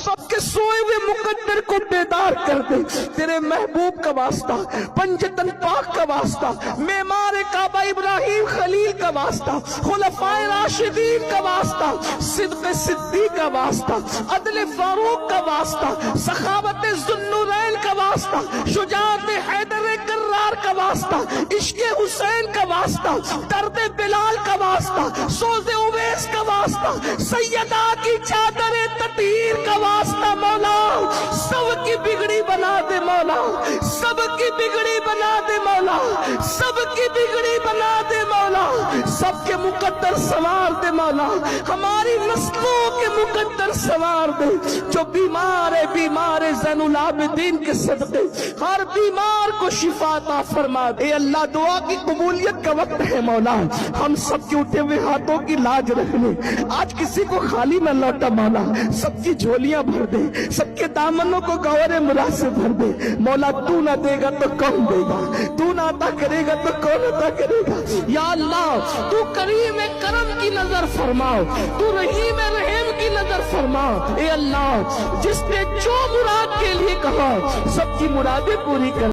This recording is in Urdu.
سب کے سوئے ہوئے مقدر کو بیدار کر دے، تیرے محبوب کا واسطہ، پنجتن پاک کا واسطہ، معمار کعبہ ابراہیم خلیل کا واسطہ، خلفائے راشدین کا واسطہ، صدق صدیق کا واسطہ، عدل فاروق کا واسطہ، سخاوت ذوالنورین کا واسطہ، شجاعت حیدر کرار کا واسطہ، عشق حسین کا واسطہ، درد بلال کا واسطہ، سوز اویس کا واسطہ، سیدہ کی چادر تطہیر کا واسطہ، مولا سب کی بگڑی بنا دے مولا، سب کی بگڑی بنا دے مولا، سب کی بگڑی بنا دے مولا، سب کے مقدر سوار دے مولا، ہماری نسلوں کے مقدر سوار دے، جو بیمار ہے زین العابدین کے صدقے ہر بیمار کو شفا عطا فرما دے۔ اے اللہ دعا کی قبولیت کا وقت ہے مولا، ہم سب کے اٹھے ہوئے ہاتھوں کی لاج رکھ لے، آج کسی کو خالی نہ لوٹا مولا، سب کی جھولیاں بھر دے، سب کے دامنوں کو گوہر ملا سے بھر دے مولا، تو نہ دے گا تو کون دے گا، تو نہ عطا کرے گا تو کون عطا کرے گا، یا اللہ تو کریم کرم کی نظر فرماؤ، تو رحیم رحم کی نظر فرماؤ، اے اللہ جس نے جو مراد کے لیے کہا سب کی مرادیں پوری کر